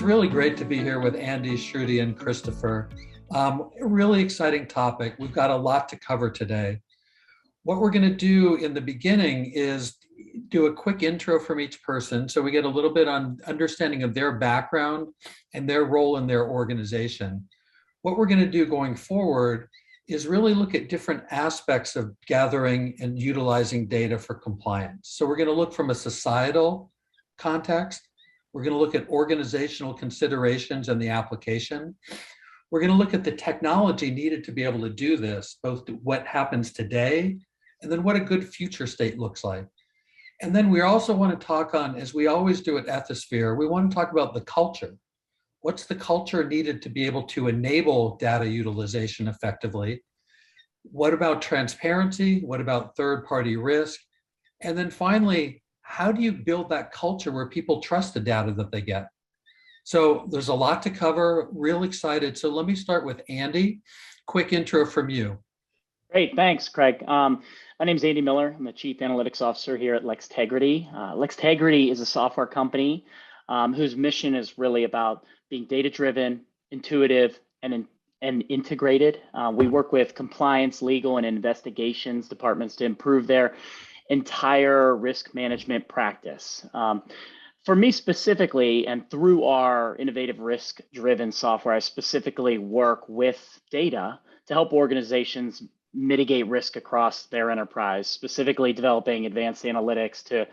really great to be here with Andy, Shruti, and Christopher. A really exciting topic. We've got a lot to cover today. What we're going to do in the beginning is do a quick intro from each person so we get a little bit on understanding of their background and their role in their organization. What we're going to do going forward is really look at different aspects of gathering and utilizing data for compliance. So we're going to look from a societal context. We're going to look at organizational considerations and the application. We're going to look at the technology needed to be able to do this, both what happens today and then what a good future state looks like. And then we also want to talk on, as we always do at Ethisphere, we want to talk about the culture. What's the culture needed to be able to enable data utilization effectively? What about transparency? What about third-party risk? And then finally, how do you build that culture where people trust the data that they get? So there's a lot to cover, real excited. So let me start with Andy. Quick intro from you. Great, thanks, Craig. My name is Andy Miller. I'm the Chief Analytics Officer here at Lextegrity. Lextegrity is a software company whose mission is really about being data-driven, intuitive, and integrated. We work with compliance, legal, and investigations departments to improve their entire risk management practice. For me specifically, and through our innovative risk-driven software, I specifically work with data to help organizations mitigate risk across their enterprise, specifically developing advanced analytics to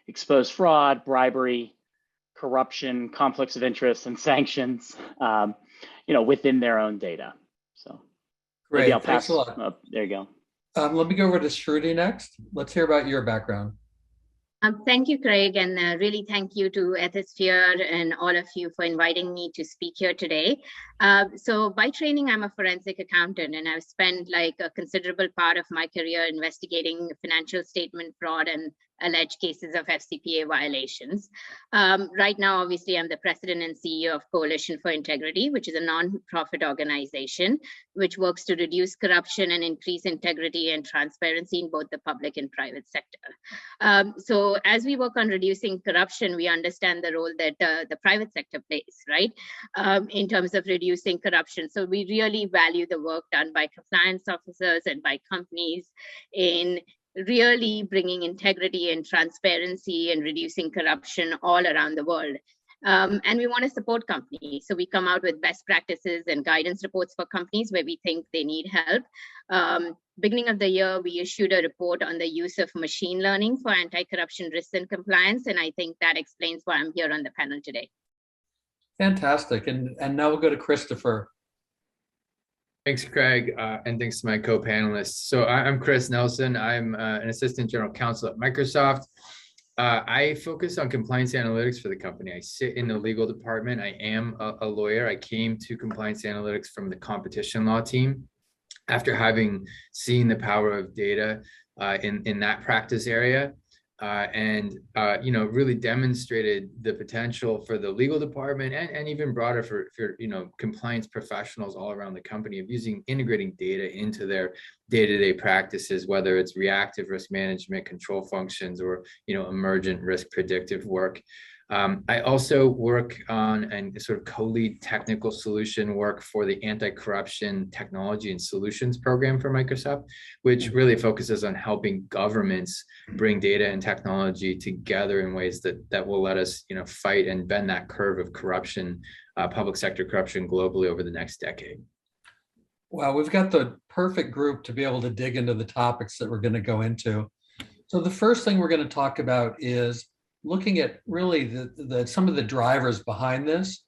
expose fraud, bribery, corruption, conflicts of interest, and sanctions, within their own data. So great, maybe I'll thanks pass. a lot. There you go. Let me go over to Shruti next. Let's hear about your background. Thank you, Craig, and really thank you to Ethisphere and all of you for inviting me to speak here today. So by training, I'm a forensic accountant, and I've spent like a considerable part of my career investigating financial statement fraud and alleged cases of FCPA violations. Right now, obviously, I'm the president and CEO of Coalition for Integrity, which is a non-profit organization which works to reduce corruption and increase integrity and transparency in both the public and private sector. So as we work on reducing corruption, we understand the role that the private sector plays, right, in terms of reducing corruption. So we really value the work done by compliance officers and by companies in really bringing integrity and transparency and reducing corruption all around the world. And we want to support companies. So we come out with best practices and guidance reports for companies where we think they need help. Beginning of the year, we issued a report on the use of machine learning for anti-corruption risks and compliance. And I think that explains why I'm here on the panel today. Fantastic. And now we'll go to Christopher. Thanks, Craig, and thanks to my co-panelists. So I'm Chris Nelson. I'm an assistant general counsel at Microsoft. I focus on compliance analytics for the company. I sit in the legal department. I am a lawyer. I came to compliance analytics from the competition law team after having seen the power of data in that practice area. And really demonstrated the potential for the legal department and even broader for compliance professionals all around the company of integrating data into their day-to-day practices, whether it's reactive risk management, control functions, or emergent risk predictive work. I also work on and sort of co-lead technical solution work for the anti-corruption technology and solutions program for Microsoft, which really focuses on helping governments bring data and technology together in ways that will let us, fight and bend that curve of corruption, public sector corruption globally over the next decade. Well, we've got the perfect group to be able to dig into the topics that we're going to go into. So the first thing we're going to talk about is looking at really some of the drivers behind this,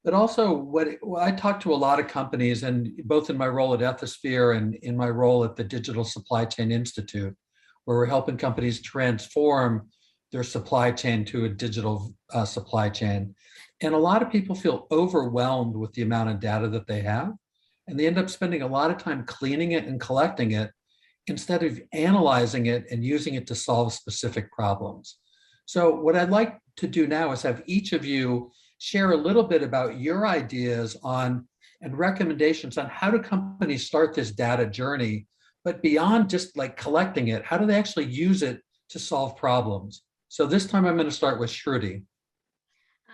but also I talk to a lot of companies, and both in my role at Ethisphere and in my role at the Digital Supply Chain Institute, where we're helping companies transform their supply chain to a digital supply chain. And a lot of people feel overwhelmed with the amount of data that they have, and they end up spending a lot of time cleaning it and collecting it instead of analyzing it and using it to solve specific problems. So what I'd like to do now is have each of you share a little bit about your ideas on and recommendations on how do companies start this data journey, but beyond just like collecting it, how do they actually use it to solve problems? So this time I'm going to start with Shruti.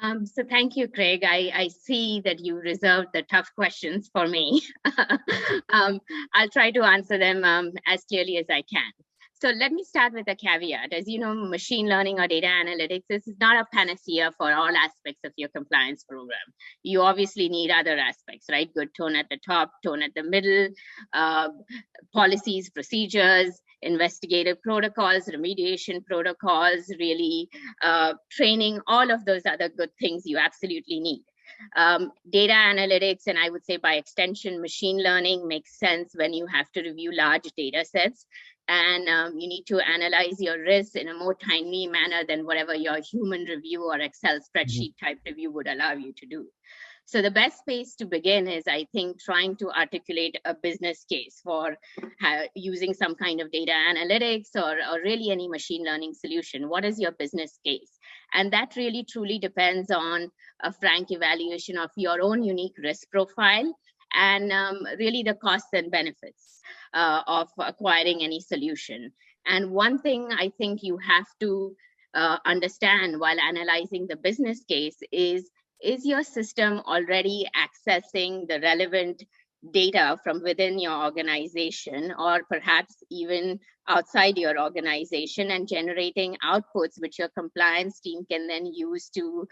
So thank you, Craig. I see that you reserved the tough questions for me. I'll try to answer them as clearly as I can. So let me start with a caveat. As you know, machine learning or data analytics is not a panacea for all aspects of your compliance program. You obviously need other aspects, right? Good tone at the top, tone at the middle, policies, procedures, investigative protocols, remediation protocols, really training, all of those other good things you absolutely need. Data analytics, and I would say by extension, machine learning makes sense when you have to review large data sets and you need to analyze your risks in a more timely manner than whatever your human review or Excel spreadsheet type review would allow you to do. So the best place to begin is, I think, trying to articulate a business case for using some kind of data analytics or really any machine learning solution. What is your business case? And that really truly depends on a frank evaluation of your own unique risk profile and really the costs and benefits of acquiring any solution. And one thing I think you have to understand while analyzing the business case is your system already accessing the relevant data from within your organization or perhaps even outside your organization and generating outputs which your compliance team can then use to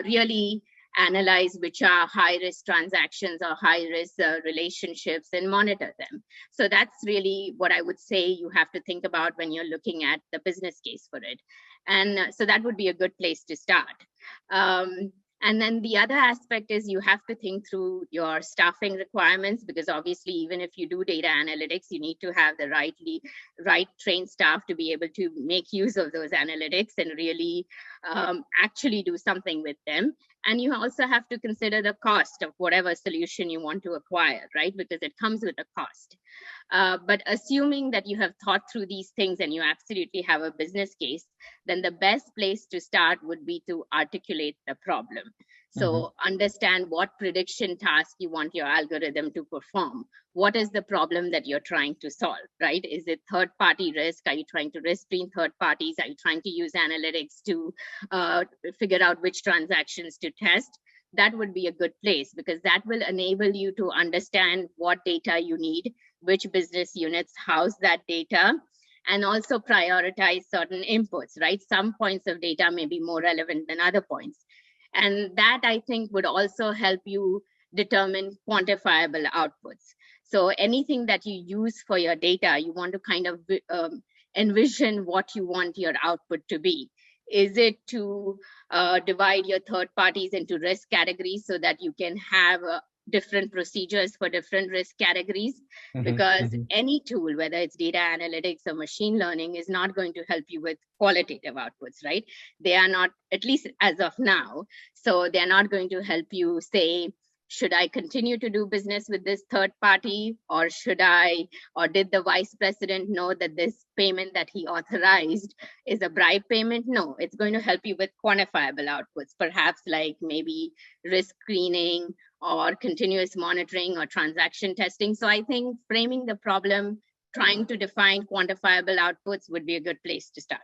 really analyze which are high-risk transactions or high-risk relationships and monitor them. So that's really what I would say you have to think about when you're looking at the business case for it. And so that would be a good place to start. And then the other aspect is you have to think through your staffing requirements, because obviously, even if you do data analytics, you need to have the right trained staff to be able to make use of those analytics and really actually do something with them. And you also have to consider the cost of whatever solution you want to acquire, right? Because it comes with a cost. But assuming that you have thought through these things and you absolutely have a business case, then the best place to start would be to articulate the problem. So understand what prediction task you want your algorithm to perform. What is the problem that you're trying to solve, right? Is it third-party risk? Are you trying to risk screen third parties? Are you trying to use analytics to figure out which transactions to test? That would be a good place because that will enable you to understand what data you need, which business units house that data, and also prioritize certain inputs, right? Some points of data may be more relevant than other points. And that, I think, would also help you determine quantifiable outputs. So anything that you use for your data, you want to kind of envision what you want your output to be. Is it to divide your third parties into risk categories so that you can have different procedures for different risk categories? Because any tool, whether it's data analytics or machine learning, is not going to help you with qualitative outputs, right? They are not, at least as of now. So they're not going to help you say, should I continue to do business with this third party, or did the vice president know that this payment that he authorized is a bribe payment? No, it's going to help you with quantifiable outputs, perhaps like maybe risk screening or continuous monitoring or transaction testing. So I think framing the problem, trying to define quantifiable outputs would be a good place to start.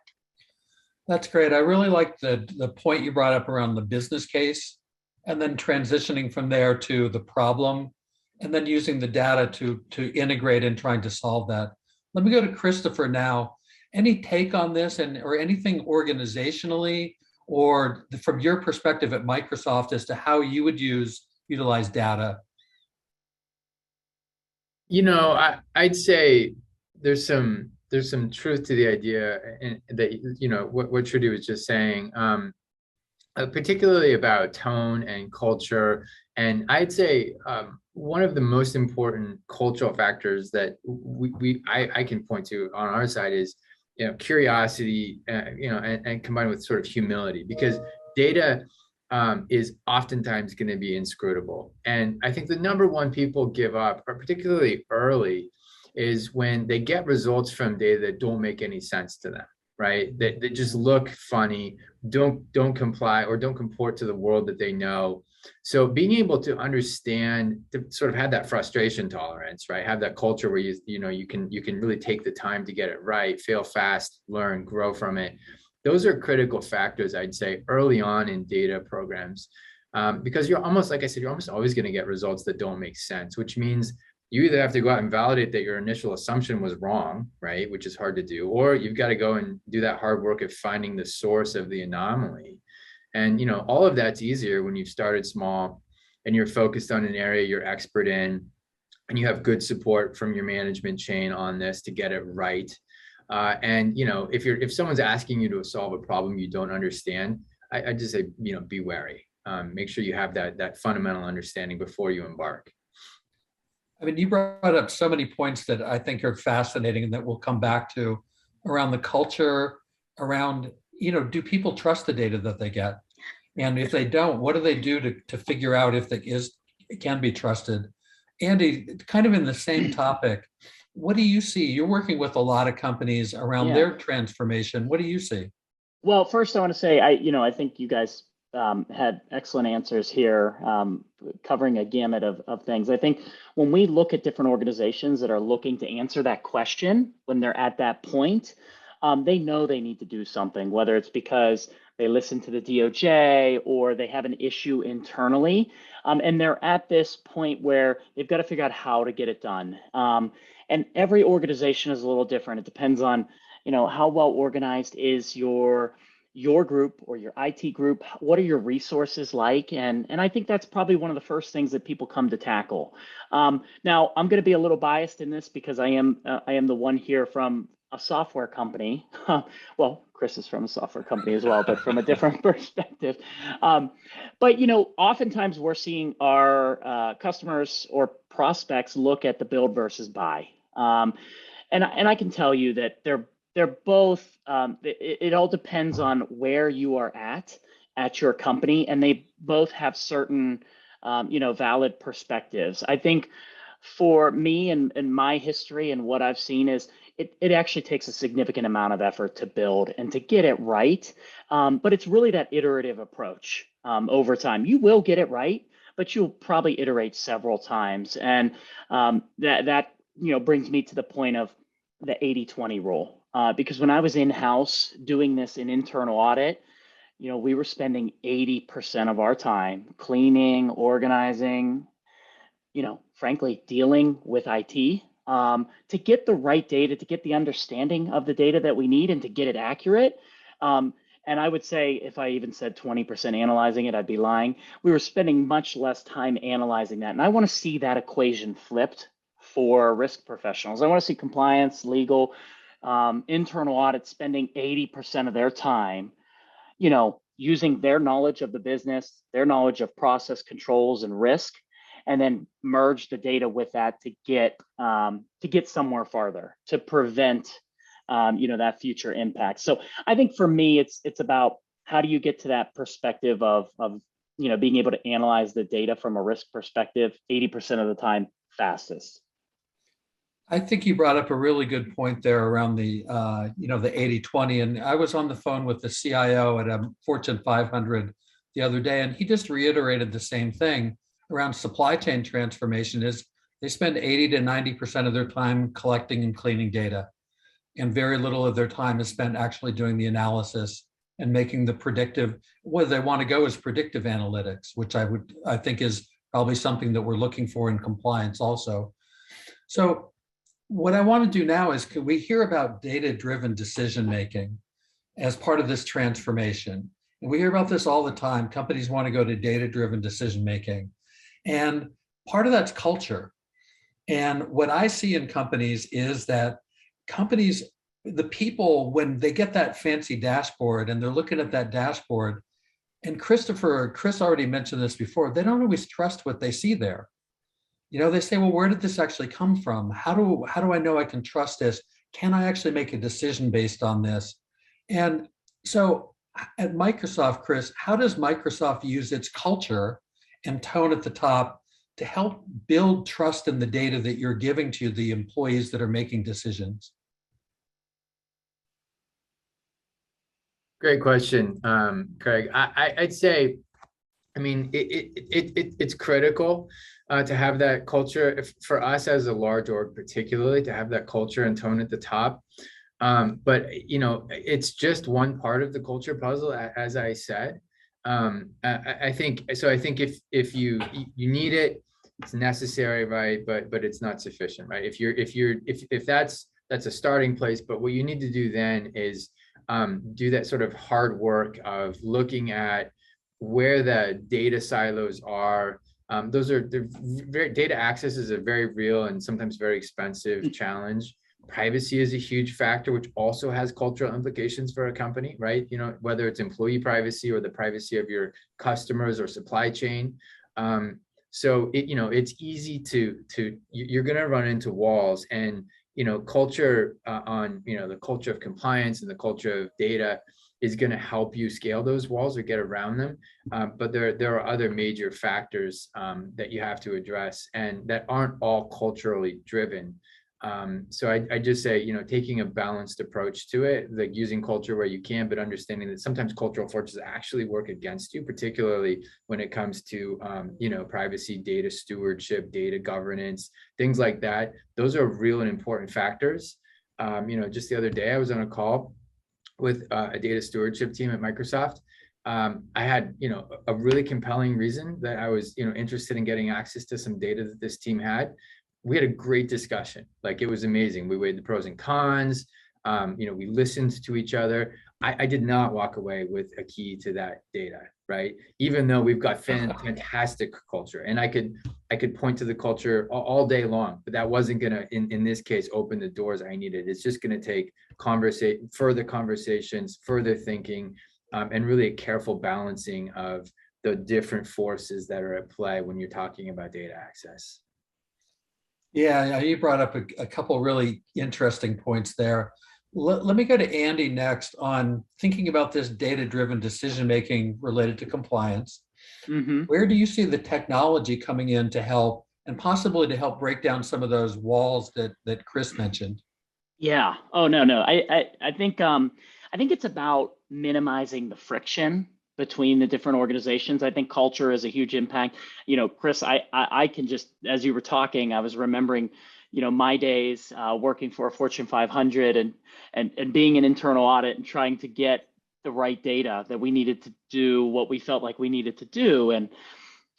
That's great. I really like the point you brought up around the business case, and then transitioning from there to the problem, and then using the data to integrate and trying to solve that. Let me go to Christopher now. Any take on this or anything organizationally or from your perspective at Microsoft as to how you would utilize data? You know, I'd say there's some truth to the idea and that, you know, what Trudy was just saying. Particularly about tone and culture. And I'd say one of the most important cultural factors that I can point to on our side is, you know, curiosity, you know, and combined with sort of humility, because data is oftentimes going to be inscrutable. And I think the number one people give up, or particularly early, is when they get results from data that don't make any sense to them. Right? That just look funny, don't comply or don't comport to the world that they know. So being able to understand, to sort of have that frustration tolerance, right? Have that culture where you can really take the time to get it right, fail fast, learn, grow from it. Those are critical factors, I'd say, early on in data programs, because you're almost, like I said, you're almost always going to get results that don't make sense, which means you either have to go out and validate that your initial assumption was wrong, right, which is hard to do, or you've got to go and do that hard work of finding the source of the anomaly. And, all of that's easier when you've started small and you're focused on an area you're expert in, and you have good support from your management chain on this to get it right. And if someone's asking you to solve a problem you don't understand, I just say, be wary. Make sure you have that fundamental understanding before you embark. I mean, you brought up so many points that I think are fascinating and that we'll come back to around the culture, around, do people trust the data that they get? And if they don't, what do they do to figure out if it can be trusted? Andy, kind of in the same topic, what do you see? You're working with a lot of companies around their transformation. What do you see? Well, first I want to say, I think you guys had excellent answers here, covering a gamut of things. I think when we look at different organizations that are looking to answer that question, when they're at that point, they know they need to do something, whether it's because they listen to the DOJ or they have an issue internally. And they're at this point where they've got to figure out how to get it done. And every organization is a little different. It depends on, how well organized is your group or your IT group. What are your resources like? And I think that's probably one of the first things that people come to tackle. Now, I'm going to be a little biased in this because I am the one here from a software company. Well, Chris is from a software company as well, but from a different perspective. But oftentimes we're seeing our customers or prospects look at the build versus buy, and I can tell you that they're both. It all depends on where you are at your company, and they both have certain valid perspectives. I think for me and my history and what I've seen is it actually takes a significant amount of effort to build and to get it right. But it's really that iterative approach over time. You will get it right, but you'll probably iterate several times. And that brings me to the point of the 80-20 rule. Because when I was in-house doing this in internal audit, we were spending 80% of our time cleaning, organizing, frankly, dealing with IT to get the right data, to get the understanding of the data that we need and to get it accurate. And I would say if I even said 20% analyzing it, I'd be lying. We were spending much less time analyzing that. And I want to see that equation flipped for risk professionals. I want to see compliance, legal, internal audit spending 80% of their time, using their knowledge of the business, their knowledge of process controls and risk, and then merge the data with that to get somewhere farther, to prevent that future impact. So I think for me, it's about how do you get to that perspective of being able to analyze the data from a risk perspective 80% of the time fastest. I think you brought up a really good point there around the 80-20. And I was on the phone with the CIO at a Fortune 500 the other day, and he just reiterated the same thing around supply chain transformation. Is they spend 80 to 90% of their time collecting and cleaning data, and very little of their time is spent actually doing the analysis and making the predictive. Where they want to go is predictive analytics, which I think is probably something that we're looking for in compliance also. So what I want to do now is, can we hear about data-driven decision-making as part of this transformation? And we hear about this all the time. Companies want to go to data-driven decision-making. And part of that's culture. And what I see in companies is that the people, when they get that fancy dashboard and they're looking at that dashboard, and Chris already mentioned this before, they don't always trust what they see there. They say, well, where did this actually come from? How do I know I can trust this? Can I actually make a decision based on this? And so at Microsoft, Chris, how does Microsoft use its culture and tone at the top to help build trust in the data that you're giving to the employees that are making decisions? Great question, Craig. I'd say, it's critical to have that culture for us as a large org, particularly to have that culture and tone at the top. But it's just one part of the culture puzzle, as I said. I think so. I think if you need it, it's necessary, right? But it's not sufficient, right? If that's a starting place. But what you need to do then is do that sort of hard work of looking at where the data silos are. Data access is a very real and sometimes very expensive challenge. Privacy is a huge factor, which also has cultural implications for a company, right? Whether it's employee privacy or the privacy of your customers or supply chain. So it's easy you're going to run into walls, and culture on the culture of compliance and the culture of data is going to help you scale those walls or get around them. But there are other major factors that you have to address, and that aren't all culturally driven. So I just say, taking a balanced approach to it, like using culture where you can, but understanding that sometimes cultural forces actually work against you, particularly when it comes to, privacy, data stewardship, data governance, things like that. Those are real and important factors. Just the other day, I was on a call with a data stewardship team at Microsoft. I had, a really compelling reason that I was, interested in getting access to some data that this team had. We had a great discussion. Like, it was amazing. We weighed the pros and cons. We listened to each other. I did not walk away with a key to that data, right? Even though we've got fantastic culture, and I could point to the culture all day long, but that wasn't gonna, in this case, open the doors I needed. It's just gonna take further conversations, further thinking, and really a careful balancing of the different forces that are at play when you're talking about data access. Yeah, you brought up a couple really interesting points there. Let me go to Andy next on thinking about this data-driven decision-making related to compliance. Mm-hmm. Where do you see the technology coming in to help, and possibly to help break down some of those walls that Chris mentioned? Yeah. Oh, no. I think it's about minimizing the friction between the different organizations. I think culture is a huge impact. Chris, I can just, as you were talking, I was remembering, my days working for a Fortune 500 and being an internal audit and trying to get the right data that we needed to do what we felt like we needed to do. And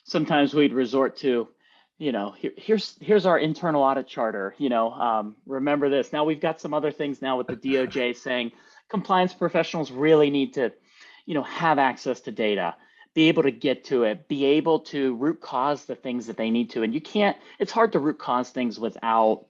sometimes we'd resort to, here's our internal audit charter, remember this. Now we've got some other things now with the DOJ saying compliance professionals really need to, have access to data, be able to get to it, be able to root cause the things that they need to. And it's hard to root cause things without,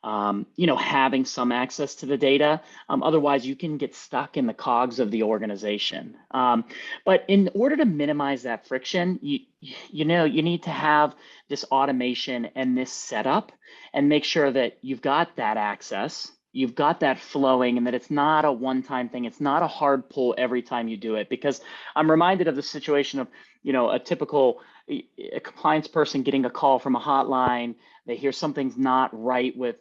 having some access to the data. Otherwise, you can get stuck in the cogs of the organization. But in order to minimize that friction, you need to have this automation and this setup and make sure that you've got that access, you've got that flowing, and that it's not a one-time thing. It's not a hard pull every time you do it, because I'm reminded of the situation of, a typical compliance person getting a call from a hotline. They hear something's not right with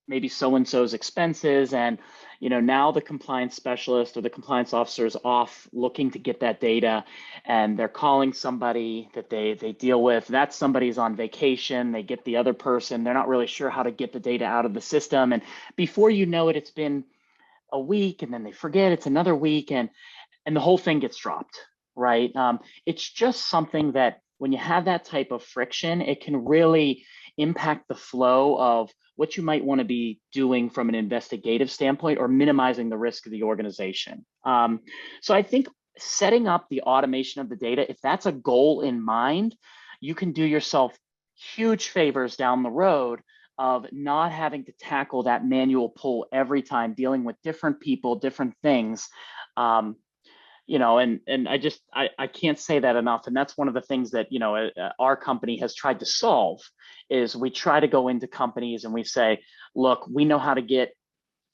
maybe so-and-so's expenses. And, now the compliance specialist or the compliance officer is off looking to get that data, and they're calling somebody that they deal with. That somebody's on vacation. They get the other person. They're not really sure how to get the data out of the system. And before you know it, it's been a week, and then they forget it's another week, and the whole thing gets dropped, right? It's just something that when you have that type of friction, it can really impact the flow of what you might want to be doing from an investigative standpoint, or minimizing the risk of the organization. So I think setting up the automation of the data, if that's a goal in mind, you can do yourself huge favors down the road of not having to tackle that manual pull every time, dealing with different people, different things. And I can't say that enough. And that's one of the things that, our company has tried to solve, is we try to go into companies and we say, look, we know how to get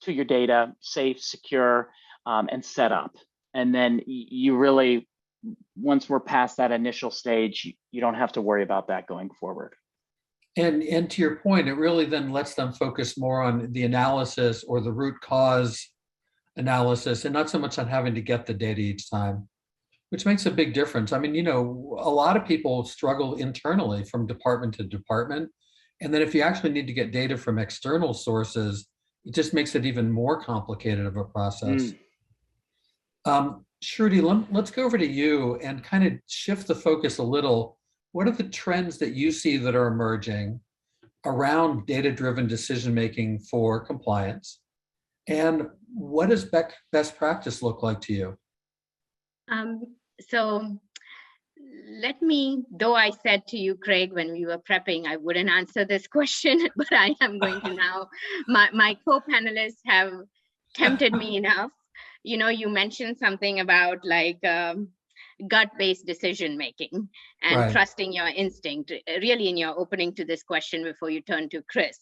to your data safe, secure, and set up. And then you really, once we're past that initial stage, you don't have to worry about that going forward. And to your point, it really then lets them focus more on the analysis or the root cause analysis, and not so much on having to get the data each time, which makes a big difference. I mean, a lot of people struggle internally from department to department. And then if you actually need to get data from external sources, it just makes it even more complicated of a process. Mm. Shruti, let's go over to you and kind of shift the focus a little. What are the trends that you see that are emerging around data-driven decision-making for compliance? And what does best practice look like to you? So let me, though I said to you, Craig, when we were prepping, I wouldn't answer this question, but I am going to now. My co-panelists have tempted me enough. You know, you mentioned something about like gut-based decision making and Right. trusting your instinct, really in your opening to this question before you turn to Chris.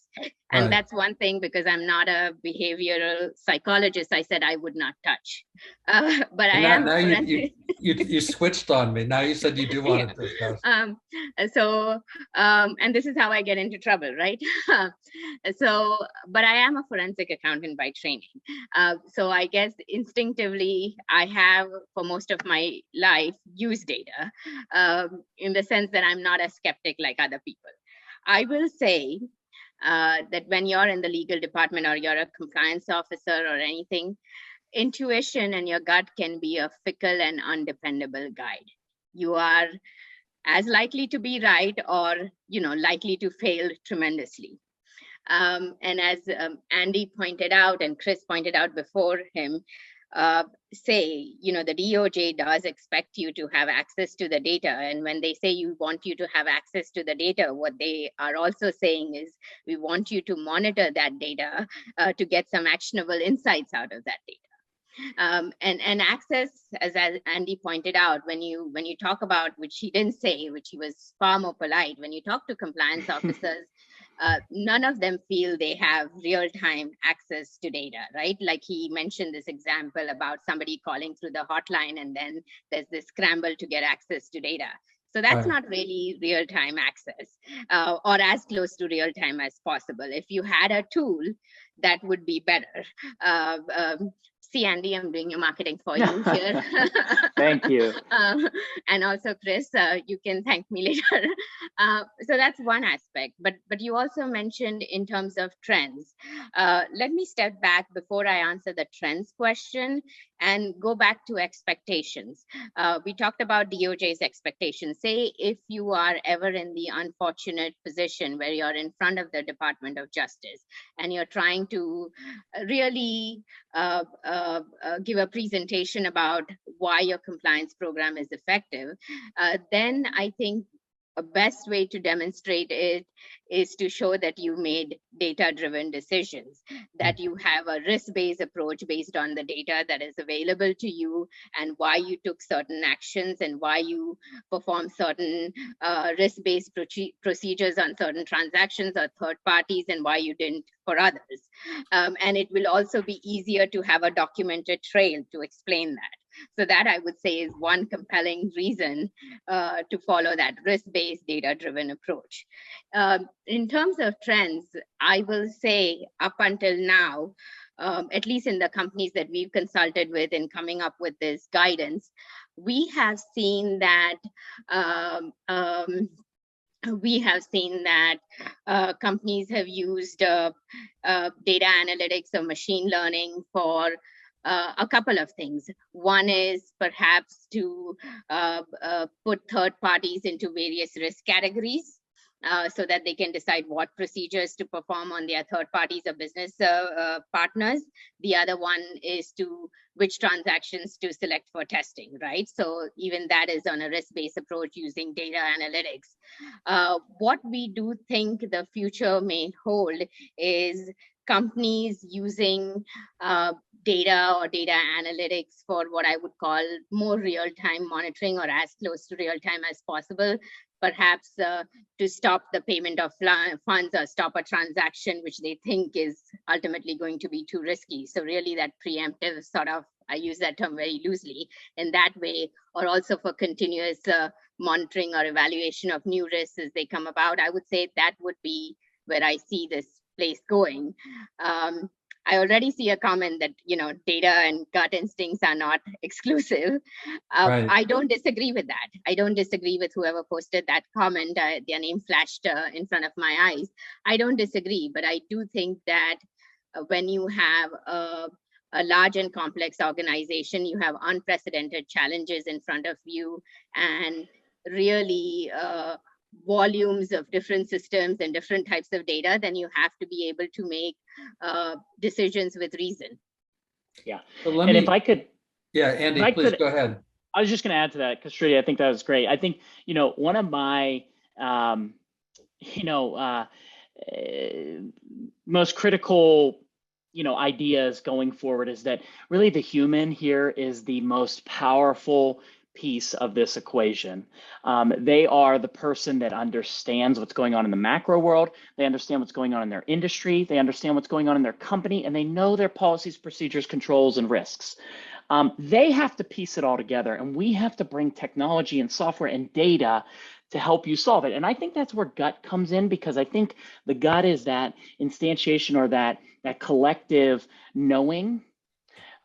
And Right. that's one thing, because I'm not a behavioral psychologist, I said I would not touch. But I am Now a you, forensic. you switched on me. Now you said you do want to discuss. And this is how I get into trouble, right? But I am a forensic accountant by training. So I guess instinctively, I have for most of my life used data in the sense that I'm not a skeptic like other people. I will say that when you're in the legal department or you're a compliance officer or anything, intuition and your gut can be a fickle and undependable guide. You are as likely to be right or, likely to fail tremendously. And as Andy pointed out and Chris pointed out before him, say, the DOJ does expect you to have access to the data. And when they say you want you to have access to the data, what they are also saying is we want you to monitor that data to get some actionable insights out of that data. And access, as Andy pointed out, when you talk about, which he didn't say, which he was far more polite, when you talk to compliance officers, none of them feel they have real-time access to data, right? Like he mentioned this example about somebody calling through the hotline and then there's this scramble to get access to data. So that's not really real-time access or as close to real-time as possible. If you had a tool, that would be better. See, Andy, I'm doing your marketing for you here. Thank you. And also, Chris, you can thank me later. So that's one aspect. But you also mentioned in terms of trends. Let me step back before I answer the trends question and go back to expectations. We talked about DOJ's expectations. Say if you are ever in the unfortunate position where you're in front of the Department of Justice and you're trying to really give a presentation about why your compliance program is effective, then I think a best way to demonstrate it is to show that you made data-driven decisions, that you have a risk-based approach based on the data that is available to you and why you took certain actions and why you performed certain risk-based procedures on certain transactions or third parties and why you didn't for others. And it will also be easier to have a documented trail to explain that. So that I would say is one compelling reason to follow that risk-based data-driven approach. In terms of trends, I will say up until now, at least in the companies that we've consulted with in coming up with this guidance, we have seen that companies have used data analytics or machine learning for a couple of things. One is perhaps to put third parties into various risk categories so that they can decide what procedures to perform on their third parties or business partners. The other one is to which transactions to select for testing, right? So even that is on a risk-based approach using data analytics. What we do think the future may hold is companies using data or data analytics for what I would call more real-time monitoring or as close to real-time as possible, perhaps to stop the payment of funds or stop a transaction which they think is ultimately going to be too risky. So really that preemptive sort of, I use that term very loosely, in that way, or also for continuous monitoring or evaluation of new risks as they come about. I would say that would be where I see this place going. I already see a comment that, data and gut instincts are not exclusive. Right. I don't disagree with that. I don't disagree with whoever posted that comment. Their name flashed in front of my eyes. I don't disagree, but I do think that when you have a large and complex organization, you have unprecedented challenges in front of you, and really volumes of different systems and different types of data, then you have to be able to make decisions with reason. Yeah. So And if I could, yeah, Andy, please go ahead. I was just going to add to that, because Shruti, I think that was great. I think, one of my, most critical, ideas going forward is that really the human here is the most powerful piece of this equation. They are the person that understands what's going on in the macro world. They understand what's going on in their industry. They understand what's going on in their company, and they know their policies, procedures, controls, and risks. They have to piece it all together, and we have to bring technology and software and data to help you solve it. And I think that's where gut comes in, because I think the gut is that instantiation, or that collective knowing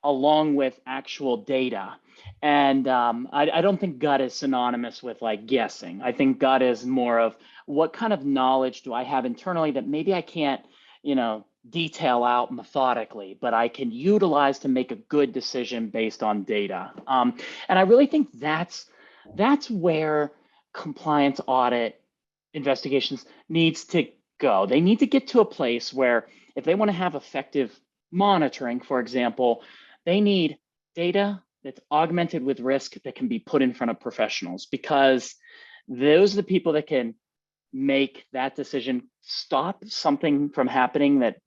along with actual data. And I don't think gut is synonymous with like guessing. I think gut is more of what kind of knowledge do I have internally that maybe I can't, detail out methodically, but I can utilize to make a good decision based on data. And I really think that's where compliance audit investigations needs to go. They need to get to a place where if they want to have effective monitoring, for example, they need data that's augmented with risk that can be put in front of professionals, because those are the people that can make that decision, stop something from happening that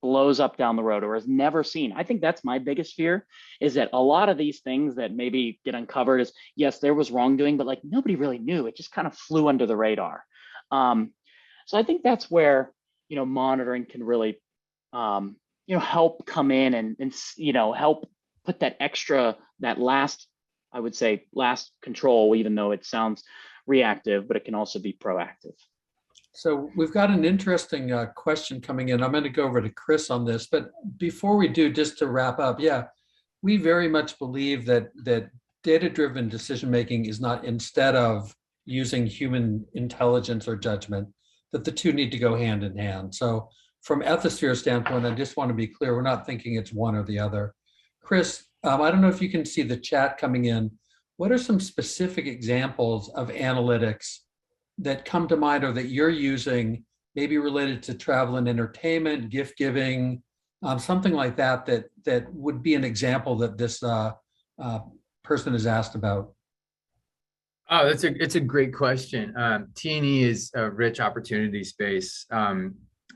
blows up down the road or is never seen. I think that's my biggest fear, is that a lot of these things that maybe get uncovered is, yes, there was wrongdoing, but like nobody really knew. It just kind of flew under the radar. So I think that's where, monitoring can really, help come in and help put that last control, even though it sounds reactive, but it can also be proactive. So we've got an interesting question coming in. I'm going to go over to Chris on this, but before we do, just to wrap up, yeah, we very much believe that data-driven decision-making is not instead of using human intelligence or judgment, that the two need to go hand in hand. So from Ethisphere standpoint, I just want to be clear, we're not thinking it's one or the other. Chris, I don't know if you can see the chat coming in. What are some specific examples of analytics that come to mind, or that you're using, maybe related to travel and entertainment, gift giving, something like that would be an example that this person is asked about? Oh, it's a great question. T&E is a rich opportunity space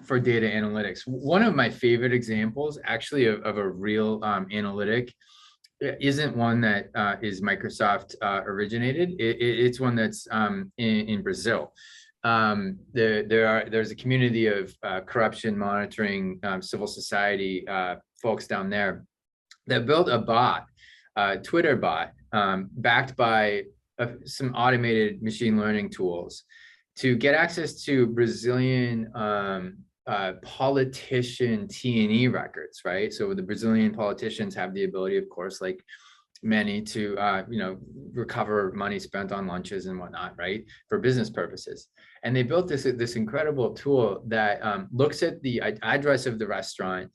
for data analytics. One of my favorite examples, actually, of a real analytic isn't one that is Microsoft originated. It's one that's in Brazil. There's a community of corruption monitoring civil society folks down there that built a bot, Twitter bot, backed by some automated machine learning tools to get access to Brazilian politician T&E records, right? So the Brazilian politicians have the ability, of course, like many, to recover money spent on lunches and whatnot, right, for business purposes. And they built this incredible tool that looks at the address of the restaurant,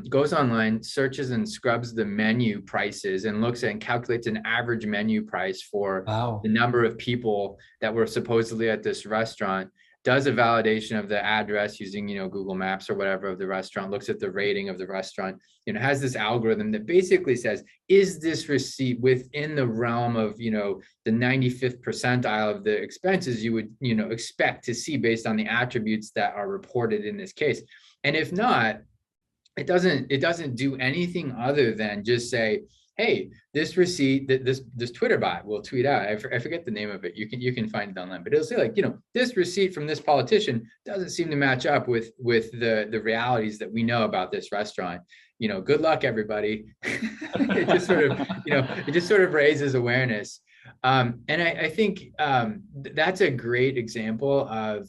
goes online, searches and scrubs the menu prices, and looks at and calculates an average menu price for the number of people that were supposedly at this restaurant, does a validation of the address using, Google Maps or whatever of the restaurant, looks at the rating of the restaurant, has this algorithm that basically says, is this receipt within the realm of, the 95th percentile of the expenses you would, expect to see based on the attributes that are reported in this case? And if not, it doesn't do anything other than just say, hey, this receipt, this Twitter bot will tweet out, I forget the name of it, you can find it online, but it'll say like, this receipt from this politician doesn't seem to match up with the realities that we know about this restaurant. Good luck, everybody. It just sort of raises awareness. And I think that's a great example of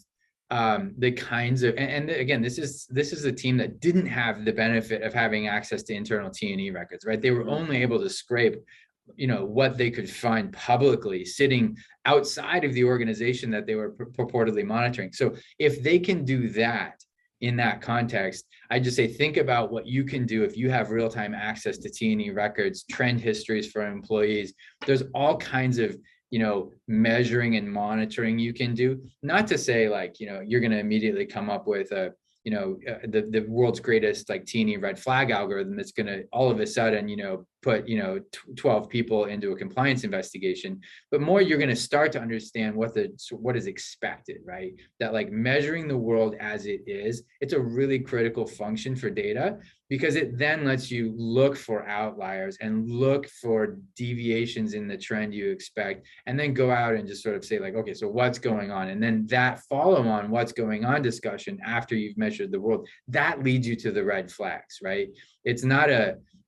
the kinds of, and again, this is a team that didn't have the benefit of having access to internal T&E records, right? They were only able to scrape, what they could find publicly sitting outside of the organization that they were purportedly monitoring. So if they can do that in that context, I just say, think about what you can do if you have real-time access to T&E records, trend histories for employees. There's all kinds of, measuring and monitoring you can do. Not to say like, you're going to immediately come up with the world's greatest like T&E red flag algorithm that's going to all of a sudden, put 12 people into a compliance investigation, but more you're going to start to understand what is expected, right? That like measuring the world as it is, it's a really critical function for data, because it then lets you look for outliers and look for deviations in the trend you expect, and then go out and just sort of say like, okay, so what's going on? And then that follow on what's going on discussion after you've measured the world, that leads you to the red flags, right? It's not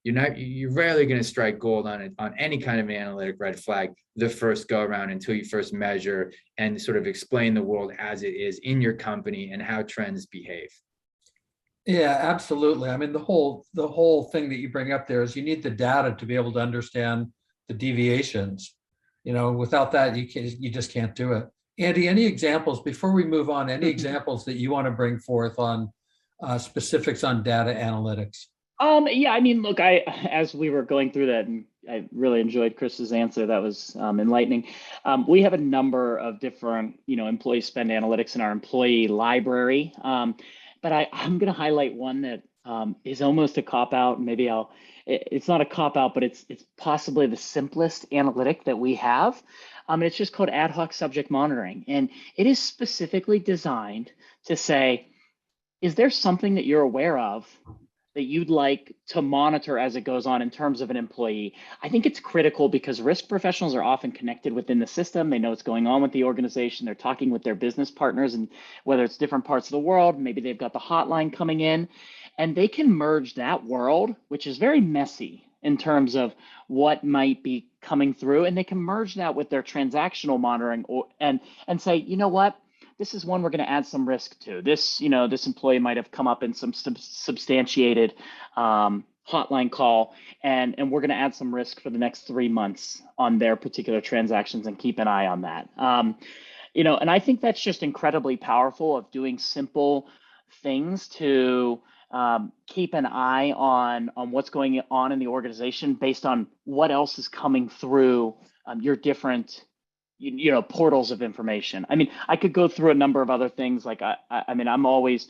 you're rarely going to strike gold on any kind of analytic red flag the first go around until you first measure and sort of explain the world as it is in your company and how trends behave. Yeah, absolutely. I mean, the whole thing that you bring up there is you need the data to be able to understand the deviations. Without that, you just can't do it. Andy, any examples before we move on? Any examples that you want to bring forth on specifics on data analytics? Yeah, I mean, look, as we were going through that, and I really enjoyed Chris's answer. That was enlightening. We have a number of different, employee spend analytics in our employee library. But I'm going to highlight one that is almost a cop-out. Maybe it's not a cop-out, but it's possibly the simplest analytic that we have. It's just called ad hoc subject monitoring. And it is specifically designed to say, is there something that you're aware of that you'd like to monitor as it goes on in terms of an employee? I think it's critical because risk professionals are often connected within the system. They know what's going on with the organization. They're talking with their business partners, and whether it's different parts of the world, maybe they've got the hotline coming in, and they can merge that world, which is very messy in terms of what might be coming through, and they can merge that with their transactional monitoring and say, you know what? This is one we're going to add some risk to. This employee might have come up in some substantiated hotline call, and we're going to add some risk for the next 3 months on their particular transactions and keep an eye on that. And I think that's just incredibly powerful of doing simple things to keep an eye on what's going on in the organization based on what else is coming through your different portals of information. I mean, I could go through a number of other things. Like, I'm always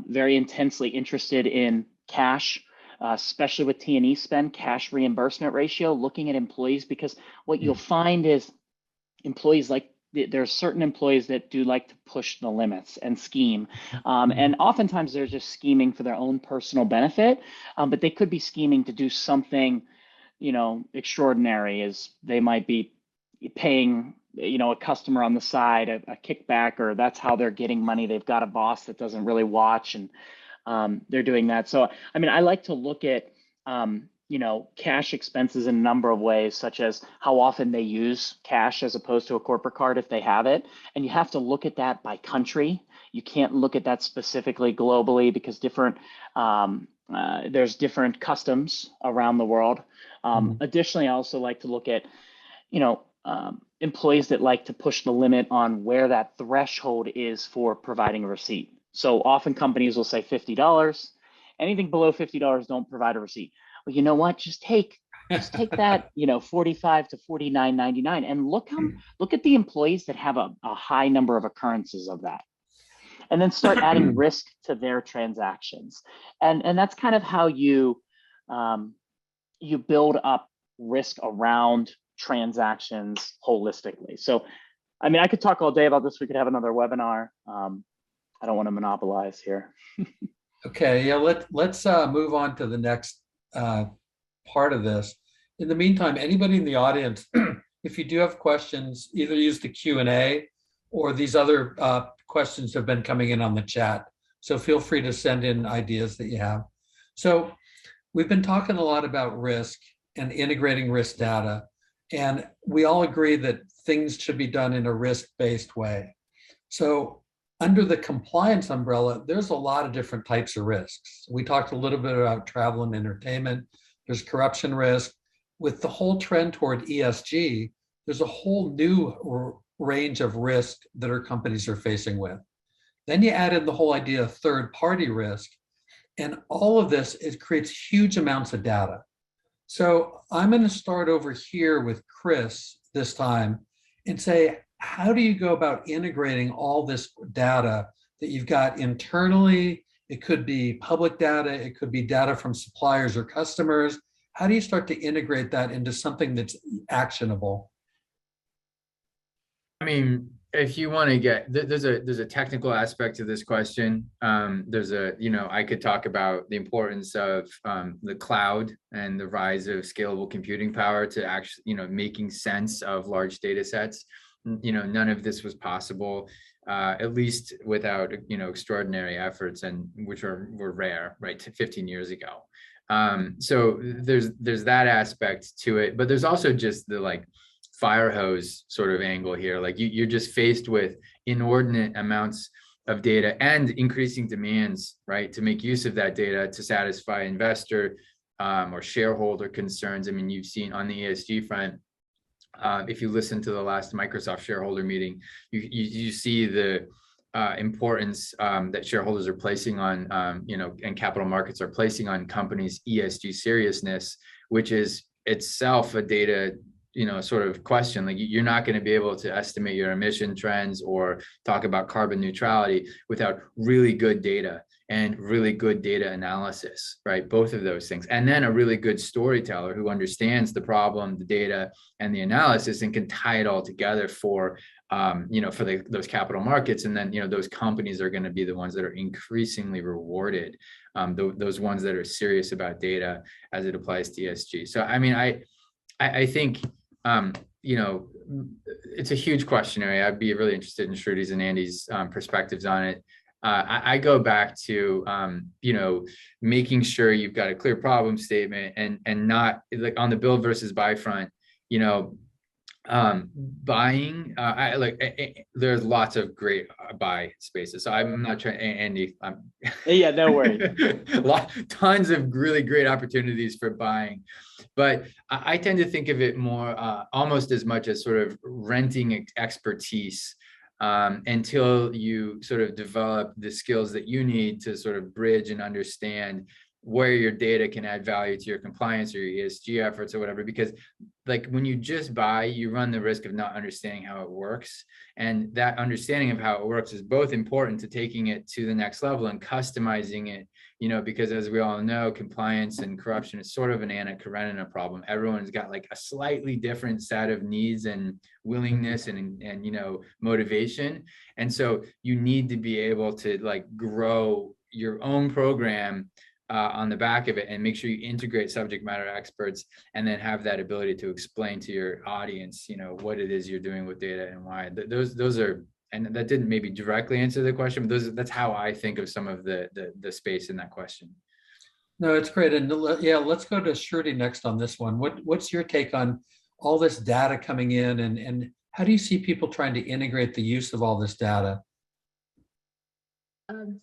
very intensely interested in cash, especially with T&E spend, cash reimbursement ratio, looking at employees, because what you'll find is employees there are certain employees that do like to push the limits and scheme. And oftentimes they're just scheming for their own personal benefit, but they could be scheming to do something, extraordinary, as they might be paying a customer on the side a kickback, or that's how they're getting money. They've got a boss that doesn't really watch, and they're doing that. So I like to look at cash expenses in a number of ways, such as how often they use cash as opposed to a corporate card if they have it. And you have to look at that by country. You can't look at that specifically globally, because there's different customs around the world. Additionally, I also like to look at employees that like to push the limit on where that threshold is for providing a receipt. So often companies will say $50. Anything below $50, don't provide a receipt. Well, you know what? Just take that, $45 to $49.99, and look at the employees that have a high number of occurrences of that, and then start adding risk to their transactions. And that's kind of how you build up risk around transactions holistically. So, I could talk all day about this. We could have another webinar. I don't want to monopolize here. Okay, yeah, let's move on to the next part of this. In the meantime, anybody in the audience, if you do have questions, either use the Q&A or these other questions have been coming in on the chat. So feel free to send in ideas that you have. So we've been talking a lot about risk and integrating risk data, and we all agree that things should be done in a risk-based way. So under the compliance umbrella, there's a lot of different types of risks. We talked a little bit about travel and entertainment. There's corruption risk. With the whole trend toward ESG, there's a whole new range of risk that our companies are facing with. Then you add in the whole idea of third-party risk, and all of this, it creates huge amounts of data. So I'm going to start over here with Chris this time and say, how do you go about integrating all this data that you've got internally? It could be public data, it could be data from suppliers or customers. How do you start to integrate that into something that's actionable? I mean, if you want to get, there's a technical aspect to this question. I could talk about the importance of the cloud and the rise of scalable computing power to actually, making sense of large data sets. None of this was possible, at least without, extraordinary efforts, and which were rare, right, 15 years ago. So there's that aspect to it, but there's also just the fire hose sort of angle here. Like you're just faced with inordinate amounts of data and increasing demands, right, to make use of that data to satisfy investor or shareholder concerns. I mean, you've seen on the ESG front, if you listen to the last Microsoft shareholder meeting, you see the importance that shareholders are placing on, and capital markets are placing on companies' ESG seriousness, which is itself a data sort of question. Like you're not going to be able to estimate your emission trends or talk about carbon neutrality without really good data and really good data analysis, right? Both of those things. And then a really good storyteller who understands the problem, the data, and the analysis, and can tie it all together for those capital markets. And then, those companies are going to be the ones that are increasingly rewarded, those ones that are serious about data as it applies to ESG. So, I mean, I think, it's a huge question area. I'd be really interested in Shruti's and Andy's perspectives on it. I go back to, making sure you've got a clear problem statement and not like on the build versus buy front, buying, there's lots of great buy spaces. So I'm not trying, Andy. Yeah, no worries. Tons of really great opportunities for buying, but I tend to think of it more almost as much as sort of renting expertise until you sort of develop the skills that you need to sort of bridge and understand where your data can add value to your compliance or your ESG efforts or whatever. Because like when you just buy, you run the risk of not understanding how it works. And that understanding of how it works is both important to taking it to the next level and customizing it, because as we all know, compliance and corruption is sort of an Anna Karenina problem. Everyone's got like a slightly different set of needs and willingness and motivation. And so you need to be able to like grow your own program on the back of it and make sure you integrate subject matter experts and then have that ability to explain to your audience, what it is you're doing with data and why. Those are, and that didn't maybe directly answer the question, but that's how I think of some of the space in that question. No, it's great. And yeah, let's go to Shruti next on this one. What's your take on all this data coming in, and how do you see people trying to integrate the use of all this data?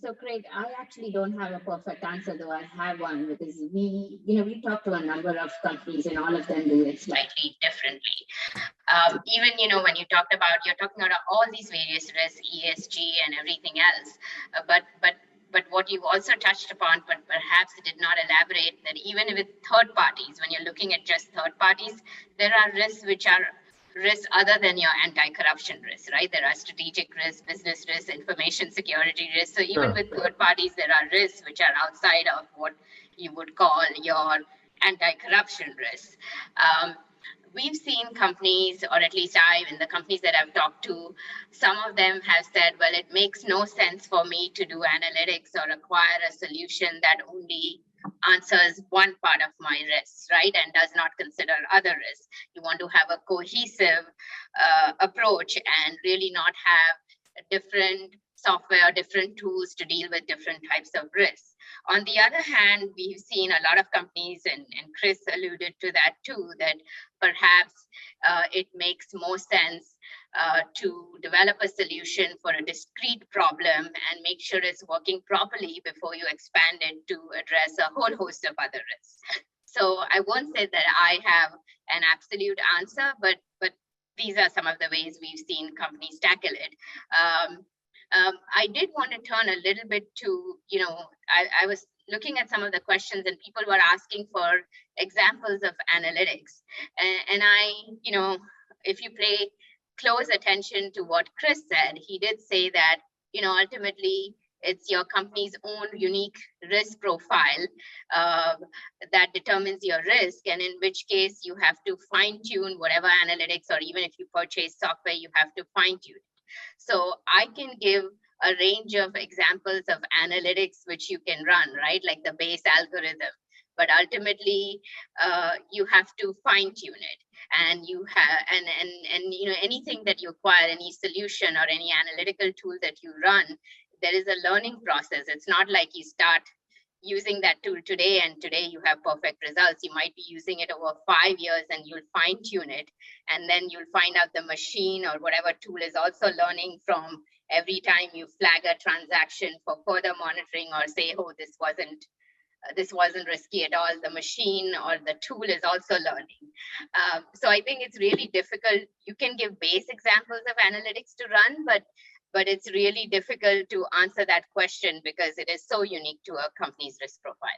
So Craig, I actually don't have a perfect answer, though I have one, because we talked to a number of companies and all of them do it slightly differently. Even, when you're talking about all these various risks, ESG and everything else, but what you also touched upon, but perhaps did not elaborate, that even with third parties, when you're looking at just third parties, there are risks which are risks other than your anti-corruption risks, right? There are strategic risks, business risks, information security risks. So even with third parties, there are risks which are outside of what you would call your anti-corruption risks. We've seen companies, or at least in the companies that I've talked to, some of them have said, well, it makes no sense for me to do analytics or acquire a solution that only answers one part of my risks, right, and does not consider other risks. You want to have a cohesive approach and really not have different software, different tools to deal with different types of risks. On the other hand, we've seen a lot of companies, and Chris alluded to that too, that perhaps it makes more sense to develop a solution for a discrete problem and make sure it's working properly before you expand it to address a whole host of other risks. So I won't say that I have an absolute answer, but these are some of the ways we've seen companies tackle it. I did want to turn a little bit to, I was looking at some of the questions and people were asking for examples of analytics. And if you pay close attention to what Chris said, he did say that, ultimately it's your company's own unique risk profile that determines your risk. And in which case you have to fine tune whatever analytics, or even if you purchase software, you have to fine tune it. So I can give a range of examples of analytics which you can run, right? Like the base algorithm. But ultimately, you have to fine tune it, and you have and anything that you acquire, any solution or any analytical tool that you run, there is a learning process. It's not like you start using that tool today and today you have perfect results. You might be using it over 5 years and you'll fine tune it, and then you'll find out the machine or whatever tool is also learning from every time you flag a transaction for further monitoring, or say, oh, this wasn't risky at all. The machine or the tool is also learning. So I think it's really difficult. You can give base examples of analytics to run, but it's really difficult to answer that question because it is so unique to a company's risk profile.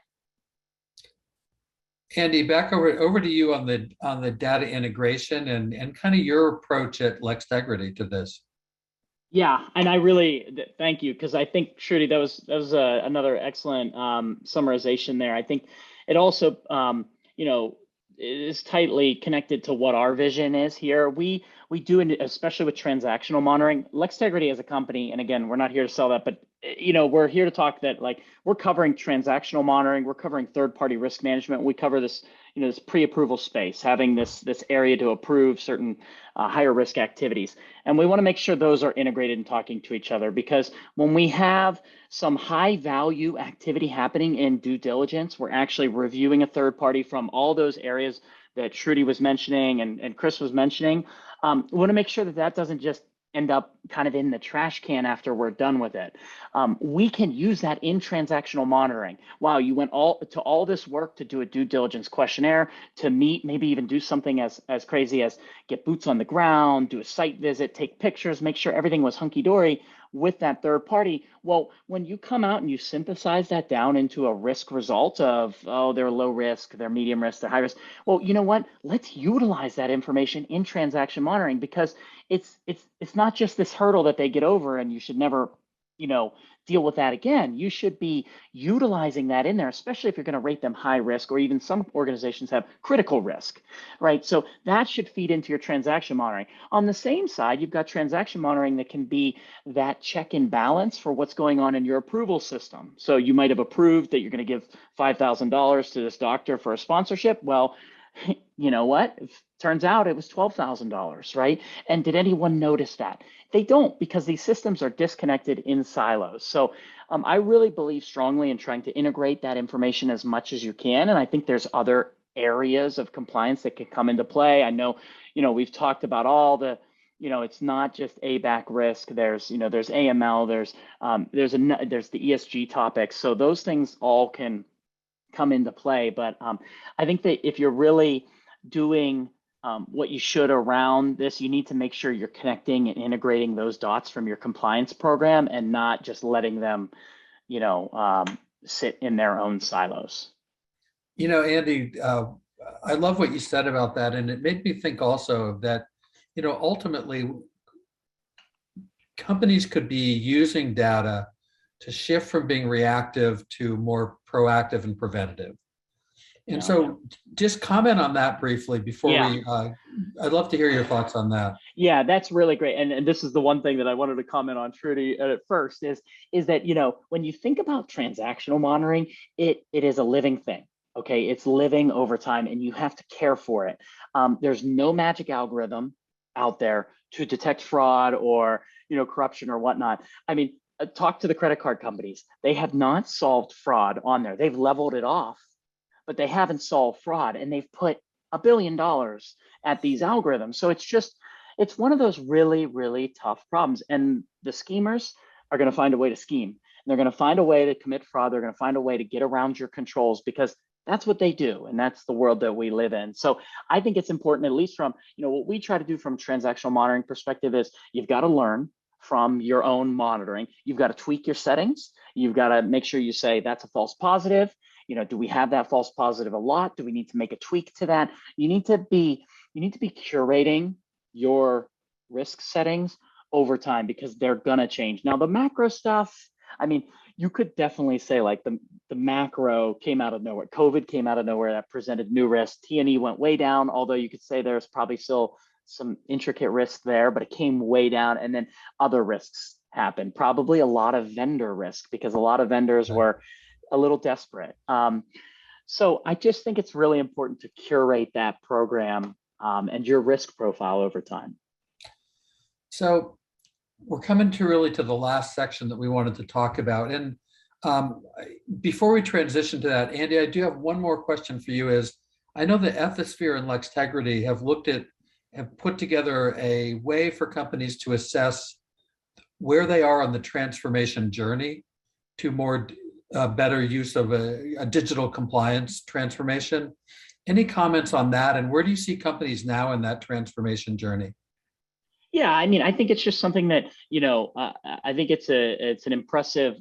Andy, back over to you on the data integration and kind of your approach at Lextegrity to this. Yeah, and I really thank you, because I think, Shruti, that was another excellent summarization there. I think it also is tightly connected to what our vision is here. We do, especially with transactional monitoring, Lextegrity as a company, and again, we're not here to sell that, but we're here to talk that, like, we're covering transactional monitoring, we're covering third-party risk management. We cover this, this pre-approval space, having this area to approve certain higher risk activities. And we want to make sure those are integrated and talking to each other, because when we have some high value activity happening in due diligence, we're actually reviewing a third party from all those areas that Shruti was mentioning and Chris was mentioning. We want to make sure that doesn't just end up kind of in the trash can after we're done with it. We can use that in transactional monitoring. Wow, you went all this work to do a due diligence questionnaire, to meet, maybe even do something as crazy as get boots on the ground, do a site visit, take pictures, make sure everything was hunky-dory with that third party. Well, when you come out and you synthesize that down into a risk result of, oh, they're low risk, they're medium risk, they're high risk. Well, you know what? Let's utilize that information in transaction monitoring, because it's not just this hurdle that they get over and you should never, deal with that again. You should be utilizing that in there, especially if you're going to rate them high risk, or even some organizations have critical risk, right? So that should feed into your transaction monitoring. On the same side, you've got transaction monitoring that can be that check and balance for what's going on in your approval system. So you might have approved that you're going to give $5,000 to this doctor for a sponsorship. Well, you know what? Turns out it was $12,000, right? And did anyone notice that? They don't, because these systems are disconnected in silos. So I really believe strongly in trying to integrate that information as much as you can. And I think there's other areas of compliance that can come into play. I know, we've talked about all the, it's not just ABAC risk. There's, there's AML, there's the ESG topics. So those things all can come into play. But I think that if you're really doing what you should around this, you need to make sure you're connecting and integrating those dots from your compliance program and not just letting them, sit in their own silos. Andy, I love what you said about that. And it made me think also that, ultimately companies could be using data to shift from being reactive to more proactive and preventative. And so just comment on that briefly before I'd love to hear your thoughts on that. Yeah, that's really great. And this is the one thing that I wanted to comment on, Shruti, at first is that, when you think about transactional monitoring, it is a living thing. Okay, it's living over time and you have to care for it. There's no magic algorithm out there to detect fraud or, corruption or whatnot. I mean, talk to the credit card companies. They have not solved fraud on there. They've leveled it off, but they haven't solved fraud, and they've put $1 billion at these algorithms. So it's one of those really, really tough problems. And the schemers are going to find a way to scheme. And they're going to find a way to commit fraud. They're going to find a way to get around your controls, because that's what they do. And that's the world that we live in. So I think it's important, at least from, what we try to do from transactional monitoring perspective, is you've got to learn from your own monitoring. You've got to tweak your settings. You've got to make sure you say that's a false positive. Do we have that false positive a lot? Do we need to make a tweak to that? You need to be curating your risk settings over time, because they're gonna change. Now, the macro stuff, I mean, you could definitely say like the macro came out of nowhere. COVID came out of nowhere, that presented new risks. T&E went way down, although you could say there's probably still some intricate risk there, but it came way down. And then other risks happened, probably a lot of vendor risk, because a lot of vendors were a little desperate. So I just think it's really important to curate that program and your risk profile over time. So we're coming to the last section that we wanted to talk about. And before we transition to that, Andy, I do have one more question for you. Is I know that Ethisphere and Lextegrity have put together a way for companies to assess where they are on the transformation journey to more better use of a digital compliance transformation. Any comments on that? And where do you see companies now in that transformation journey? Yeah, I mean, I think it's just something that, I think it's an impressive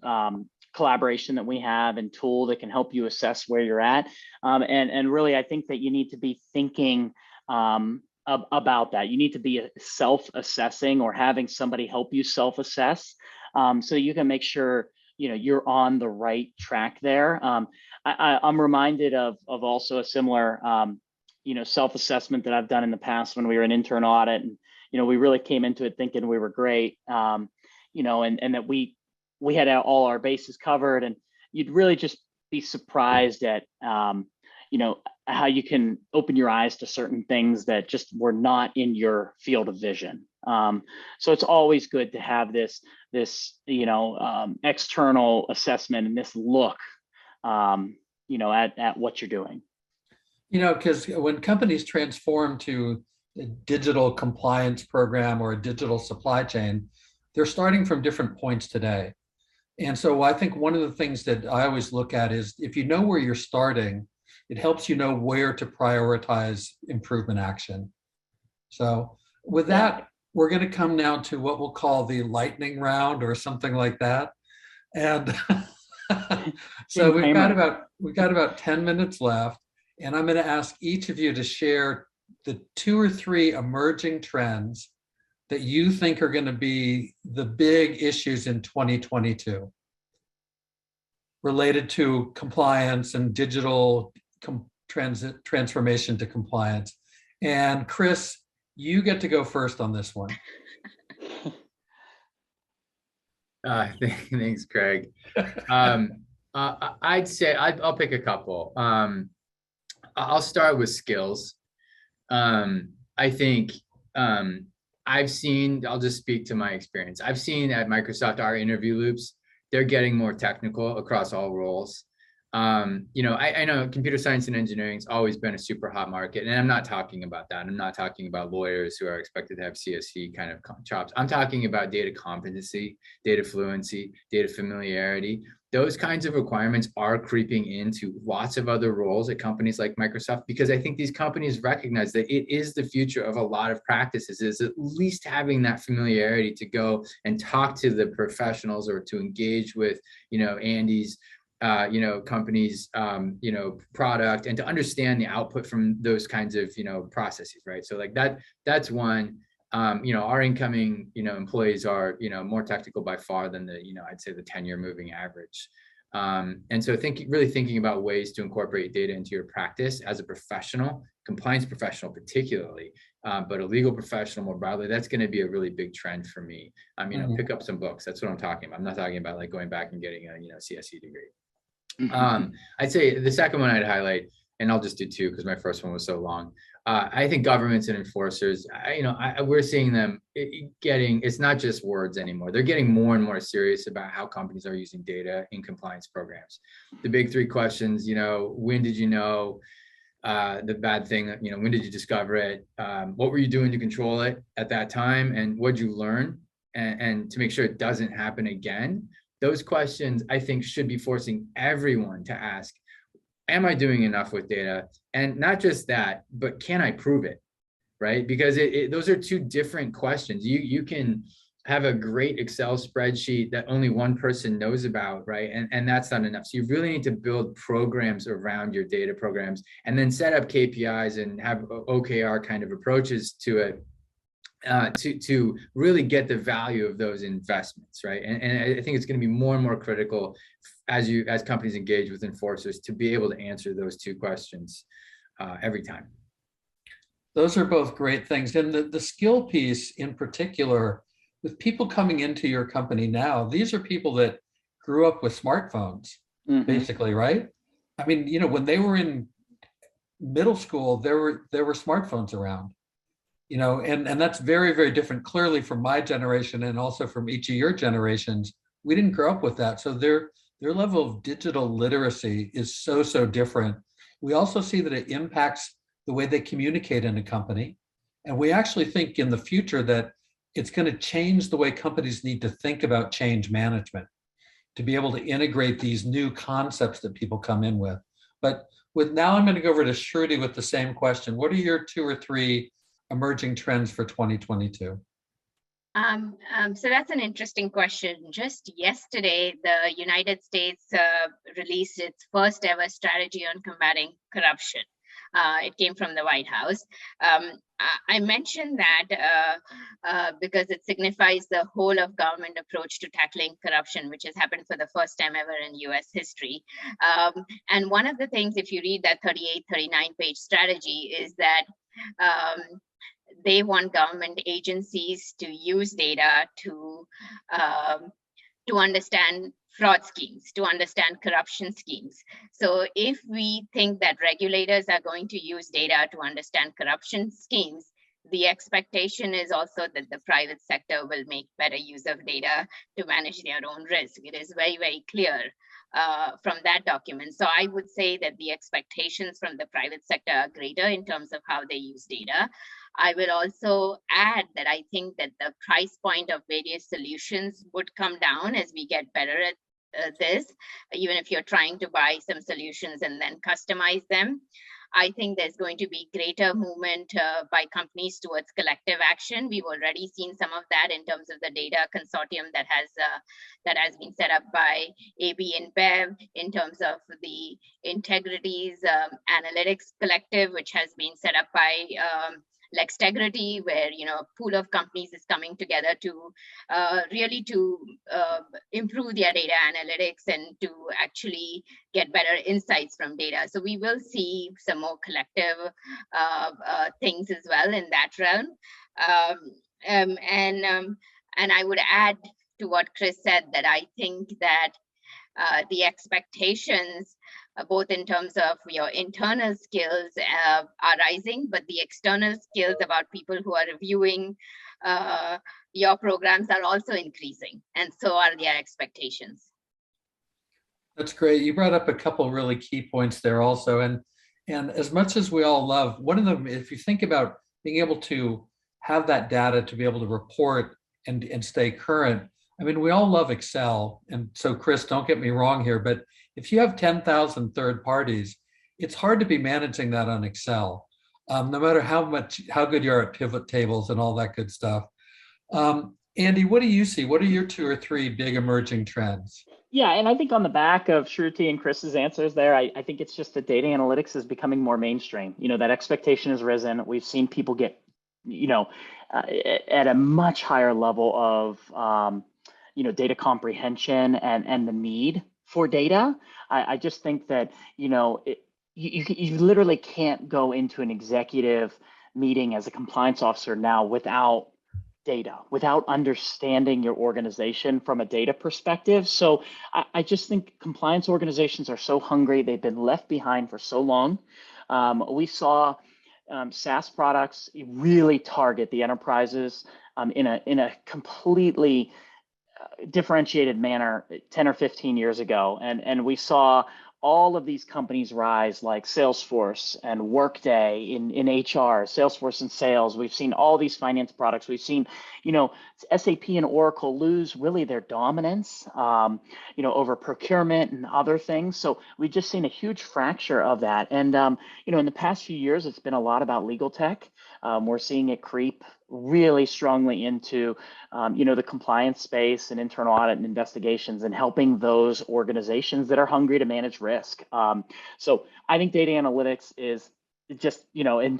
collaboration that we have and tool that can help you assess where you're at. And really, I think that you need to be thinking about that. You need to be self-assessing or having somebody help you self-assess so you can make sure, you're on the right track there. I'm reminded of also a similar, self-assessment that I've done in the past when we were in internal audit, and we really came into it thinking we were great, and that we had all our bases covered, and you'd really just be surprised at, how you can open your eyes to certain things that just were not in your field of vision. So it's always good to have this external assessment and this look, at what you're doing. Because when companies transform to a digital compliance program or a digital supply chain, they're starting from different points today. And so I think one of the things that I always look at is if you know where you're starting, it helps you know where to prioritize improvement action. So with that, we're going to come now to what we'll call the lightning round or something like that. And so we've got about 10 minutes left, and I'm going to ask each of you to share the 2 or 3 emerging trends that you think are going to be the big issues in 2022 related to compliance and digital transformation to compliance. And Chris, you get to go first on this one. Thanks, Craig. I'd say I'll pick a couple. I'll start with skills. I think I've seen, I'll just speak to my experience. I've seen at Microsoft, our interview loops, they're getting more technical across all roles. I know computer science and engineering has always been a super hot market, and I'm not talking about that. I'm not talking about lawyers who are expected to have CSE kind of chops. I'm talking about data competency, data fluency, data familiarity. Those kinds of requirements are creeping into lots of other roles at companies like Microsoft, because I think these companies recognize that it is the future of a lot of practices, is at least having that familiarity to go and talk to the professionals or to engage with, Andy's company's, product, and to understand the output from those kinds of, processes, right? So like that's one. Our incoming, employees are, more technical by far than the, I'd say the 10-year moving average. And so really thinking about ways to incorporate data into your practice as a professional, compliance professional particularly, but a legal professional more broadly, that's going to be a really big trend for me. Pick up some books. That's what I'm talking about. I'm not talking about like going back and getting a, CSE degree. I'd say the second one I'd highlight, and I'll just do 2 because my first one was so long. I think governments and enforcers, we're seeing them it's not just words anymore. They're getting more and more serious about how companies are using data in compliance programs. The big 3 questions, when did you know the bad thing? When did you discover it? What were you doing to control it at that time? And what did you learn? And to make sure it doesn't happen again. Those questions, I think, should be forcing everyone to ask, am I doing enough with data? And not just that, but can I prove it, right? Because those are 2 different questions. You can have a great Excel spreadsheet that only one person knows about, right? And that's not enough. So you really need to build programs around your data programs and then set up KPIs and have OKR kind of approaches to it to really get the value of those investments, right? And I think it's going to be more and more critical as companies engage with enforcers to be able to answer those two questions every time. Those are both great things. And the skill piece in particular, with people coming into your company now, these are people that grew up with smartphones, basically, right? I mean, you know, when they were in middle school, there were smartphones around, you know, and that's very, very different, clearly from my generation and also from each of your generations. We didn't grow up with that. So their level of digital literacy is so different. We also see that it impacts the way they communicate in a company. And we actually think in the future that it's going to change the way companies need to think about change management to be able to integrate these new concepts that people come in with. But now I'm going to go over to Shruti with the same question. What are your 2 or 3 emerging trends for 2022? So that's an interesting question. Just yesterday, the United States released its first ever strategy on combating corruption. It came from the White House. I mentioned that because it signifies the whole of government approach to tackling corruption, which has happened for the first time ever in US history. And one of the things, if you read that 38, 39-page strategy, is that they want government agencies to use data to understand fraud schemes, to understand corruption schemes. So if we think that regulators are going to use data to understand corruption schemes, the expectation is also that the private sector will make better use of data to manage their own risk. It is very, very clear from that document. So I would say that the expectations from the private sector are greater in terms of how they use data. I will also add that I think that the price point of various solutions would come down as we get better at this, even if you're trying to buy some solutions and then customize them. I think there's going to be greater movement by companies towards collective action. We've already seen some of that in terms of the data consortium that has been set up by AB and BEV, in terms of the Integrity's analytics collective, which has been set up by Lextegrity, where a pool of companies is coming together to really to improve their data analytics and to actually get better insights from data. So we will see some more collective things as well in that realm. And I would add to what Chris said that I think that the expectations, both in terms of your internal skills are rising, but the external skills about people who are reviewing your programs are also increasing, and so are their expectations. That's great. You brought up a couple really key points there also. And as much as we all love, one of them, if you think about being able to have that data to be able to report and stay current, I mean, we all love Excel. And so, Chris, don't get me wrong here, but if you have 10,000 third parties, it's hard to be managing that on Excel, no matter how good you are at pivot tables and all that good stuff. Andy, what do you see? What are your 2 or 3 big emerging trends? Yeah, and I think on the back of Shruti and Chris's answers there, I think it's just that data analytics is becoming more mainstream. That expectation has risen. We've seen people get, at a much higher level of, data comprehension and the need for data. I just think that, you literally can't go into an executive meeting as a compliance officer now without data, without understanding your organization from a data perspective. So I just think compliance organizations are so hungry. They've been left behind for so long. We saw SaaS products really target the enterprises in a completely differentiated manner 10 or 15 years ago. And we saw all of these companies rise, like Salesforce and Workday in HR, Salesforce in sales. We've seen all these finance products. We've seen, SAP and Oracle lose really their dominance, over procurement and other things. So we've just seen a huge fracture of that. And, in the past few years, it's been a lot about legal tech. We're seeing it creep really strongly into, the compliance space and internal audit and investigations, and helping those organizations that are hungry to manage risk. So I think data analytics is just, in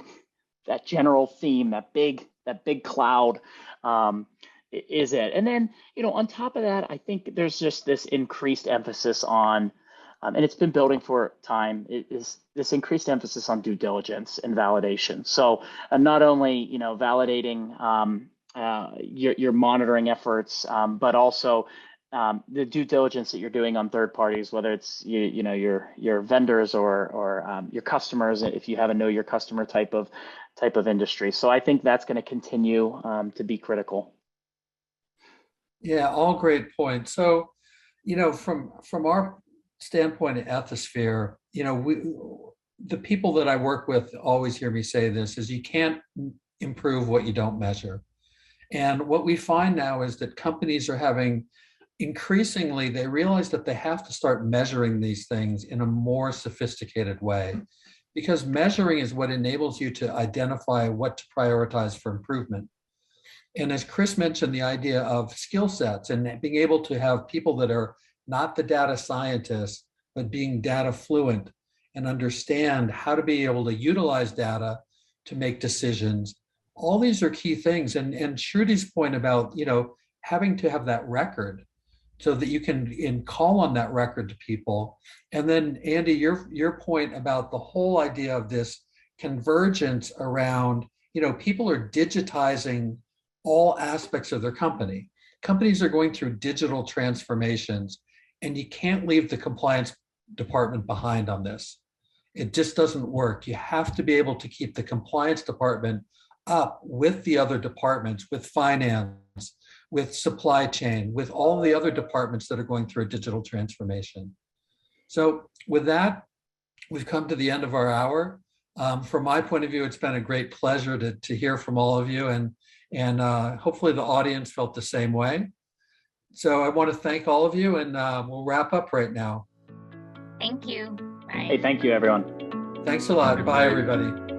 that general theme, that big cloud, is it. And then, on top of that, I think there's just this increased emphasis on, and it's been building for time, is this increased emphasis on due diligence and validation. So not only, validating your monitoring efforts, but also the due diligence that you're doing on third parties, whether it's your vendors or your customers, if you have a know your customer type of industry. So I think that's going to continue to be critical. Yeah, all great points. So, from our standpoint at Ethisphere, the people that I work with always hear me say this, is you can't improve what you don't measure. And what we find now is that companies are having, increasingly, they realize that they have to start measuring these things in a more sophisticated way, because measuring is what enables you to identify what to prioritize for improvement. And as Chris mentioned, the idea of skill sets and being able to have people that are not the data scientists, but being data fluent and understand how to be able to utilize data to make decisions. All these are key things. And Shruti's point about, having to have that record so that you can call on that record to people. And then Andy, your point about the whole idea of this convergence around, people are digitizing all aspects of their company. Companies are going through digital transformations, and you can't leave the compliance department behind on this. It just doesn't work. You have to be able to keep the compliance department up with the other departments, with finance, with supply chain, with all the other departments that are going through a digital transformation. So with that, we've come to the end of our hour. From my point of view, it's been a great pleasure to hear from all of you, and hopefully the audience felt the same way. So I want to thank all of you, and we'll wrap up right now. Thank you. Bye. Hey, thank you, everyone. Thanks a lot. Bye, everybody.